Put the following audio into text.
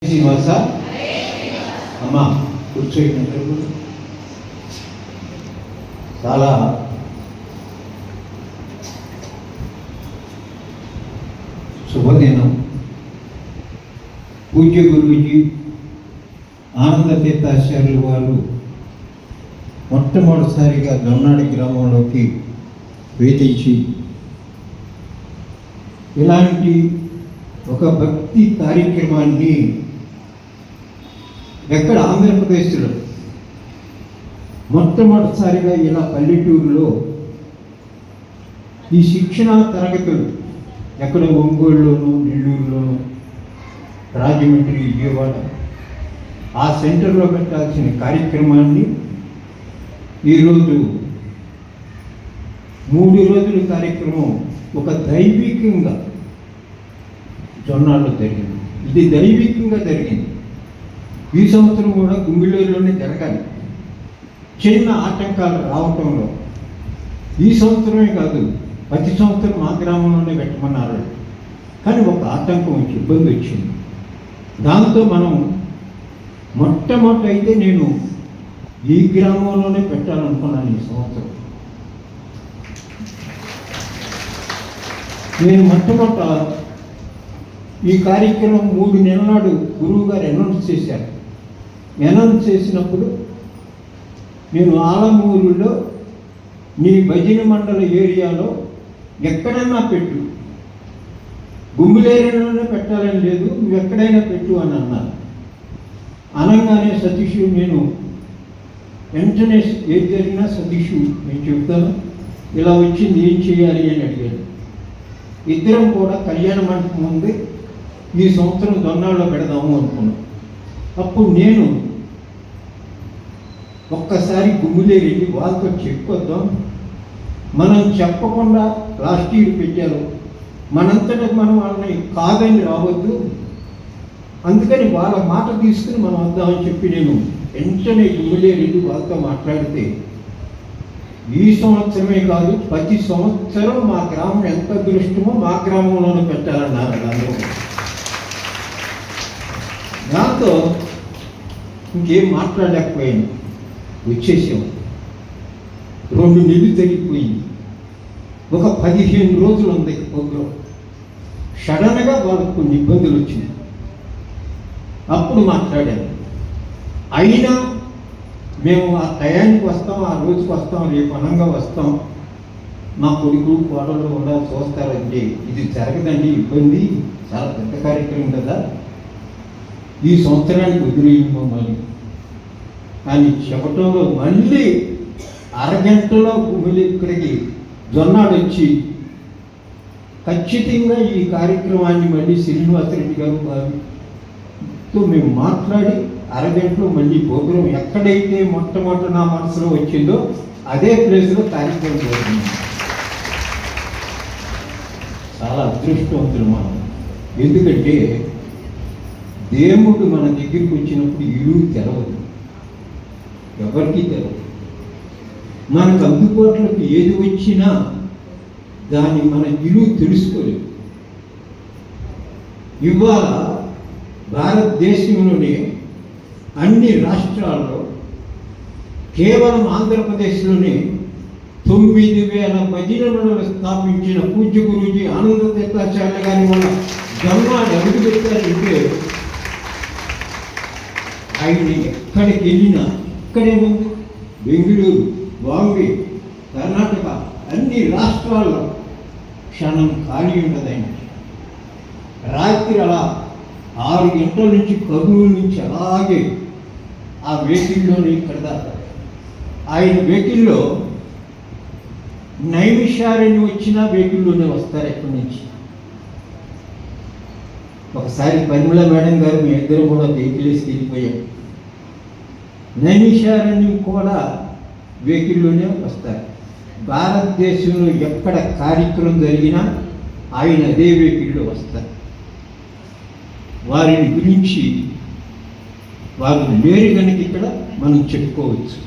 శ్రీనివాస అమ్మా కూర్చోయినట్టు చాలా శుభదినం. పూజ్య గురూజీ ఆనంద తీర్థాచార్యులు వారు మొట్టమొదటిసారిగా దొన్నాడి గ్రామంలోకి వేధించి ఇలాంటి ఒక భక్తి కార్యక్రమాన్ని ఎక్కడ ఆంధ్రప్రదేశ్లో మొట్టమొదటిసారిగా ఇలా పల్లెటూరులో ఈ శిక్షణా తరగతులు ఎక్కడ ఒంగోలులోను, నెల్లూరులోను, రాజమండ్రి, విజయవాడ ఆ సెంటర్లో పెట్టాల్సిన కార్యక్రమాన్ని ఈరోజు 3 రోజుల కార్యక్రమం ఒక దైవికంగా జొన్నాళ్ళు జరిగింది. ఇది దైవికంగా జరిగింది. ఈ సంవత్సరం కూడా గుంగిళ్ళూరులోనే జరగాలి. చిన్న ఆటంకాలు రావటంలో ఈ సంవత్సరమే కాదు, ప్రతి సంవత్సరం మా గ్రామంలోనే పెట్టమన్నారు. కానీ ఒక ఆటంకం వచ్చి ఇబ్బంది వచ్చింది. దాంతో మనం మొట్టమొదటి అయితే నేను ఈ గ్రామంలోనే పెట్టాలనుకున్నాను. ఈ సంవత్సరం నేను మొట్టమొదట ఈ కార్యక్రమం 3 నెలల నాడు గురువు గారు అనౌన్స్ చేశారు. అనౌన్స్ చేసినప్పుడు నేను ఆలమూరులో నీ భజన మండల ఏరియాలో ఎక్కడైనా పెట్టు, గుంబిలేరులోనే పెట్టాలని లేదు, నువ్వు ఎక్కడైనా పెట్టు అని అన్నారు. అనగానే సతీష్, నేను వెంటనే ఏది జరిగినా సతీష్ నేను చెప్తాను, ఇలా వచ్చింది ఏం చేయాలి అని అడిగాను. ఇద్దరం కూడా కళ్యాణ మండపం ఉంది, ఈ సంవత్సరం దొన్నాళ్ళలో పెడదాము అనుకున్నాం. అప్పుడు నేను ఒక్కసారి గుమ్మిలేరు వెళ్ళి వాళ్ళతో చెప్పొద్దాం, మనం చెప్పకుండా లాస్ట్ ఇయర్ పెట్టారు, మనంతటా మనం వాళ్ళని కాదని రావద్దు, అందుకని వాళ్ళ మాట తీసుకుని మనం వద్దామని చెప్పి నేను వెంటనే గుమ్మిలేరు వెళ్ళి వాళ్ళతో మాట్లాడితే, ఈ సంవత్సరమే కాదు ప్రతి సంవత్సరం మా గ్రామం ఎంత అదృష్టమో మా గ్రామంలోనే పెట్టాలన్నారు అందరూ. దాంతో ఇంకేం మాట్లాడలేకపోయాను, వచ్చేసాము. 2 నెలలు తగ్గిపోయింది. ఒక 15 రోజులు ఉంది ప్రోగ్రాం. సడన్గా వాళ్ళకు కొన్ని ఇబ్బందులు వచ్చినాయి. అప్పుడు మాట్లాడాను. అయినా మేము ఆ టయానికి వస్తాం, ఆ రోజుకి వస్తాం, రేపు అనంగా వస్తాం, మా కొడుకు కోడలు ఉండాలి చూస్తారంటే ఇది జరగదండి, ఇబ్బంది, చాలా పెద్ద కార్యక్రమం కదా, ఈ సంవత్సరానికి వదిలేయండి మమ్మల్ని అని చెప్పటంలో మళ్ళీ అరగంటలో మళ్ళీ ఇక్కడికి జొన్నాడు వచ్చి ఖచ్చితంగా ఈ కార్యక్రమాన్ని మళ్ళీ శ్రీనివాసరెడ్డి గారితో మేము మాట్లాడి అరగంటలో మళ్ళీ ప్రోగ్రాం ఎక్కడైతే మొట్టమొదటి నా మనసులో వచ్చిందో అదే ప్లేస్లో కార్యక్రమం జరుగుతుంది. చాలా అదృష్టవంతులు మనం. ఎందుకంటే దేవుడు మన దగ్గరికి వచ్చినప్పుడు ఇల్లు తెరవదు, ఎవరికీ తెరవదు. మనకు అందుబాటులోకి ఏది వచ్చినా దాన్ని మన ఇల్లు తెలుసుకోలేదు. ఇవాళ భారతదేశంలోనే అన్ని రాష్ట్రాల్లో కేవలం ఆంధ్రప్రదేశ్లోనే 9,000 భజన మండలు స్థాపించిన పూజ్య గురూజీ ఆనంద తీర్థాచార్యులు గారి వల్ల జన్మాడు అడుగు పెట్టారంటే ఆయన ఎక్కడికి వెళ్ళినా ఇక్కడే ఉంది. బెంగళూరు, బాంబే, కర్ణాటక అన్ని రాష్ట్రాల్లో క్షణం ఖాళీ ఉండదు. ఆయన రాత్రి అలా 6 గంటల నుంచి కర్నూలు నుంచి అలాగే ఆ వెహికల్లోనే ఇక్కడ దాకా. ఆయన వెహికల్లో నైమిషారణ్యం వచ్చినా వెహికల్లోనే వస్తారు ఎక్కడి నుంచి. ఒకసారి పరిమళ మేడం గారు మీ ఇద్దరు కూడా వెహికల్స్ వెళ్ళిపోయాం. నైమిషారణ్యం కూడా వెహికల్లోనే వస్తారు. భారతదేశంలో ఎక్కడ కార్యక్రమం జరిగినా ఆయన అదే వెహికల్లో వస్తారు. వారిని గురించి వారు లేరు కనుక ఇక్కడ మనం చెప్పుకోవచ్చు.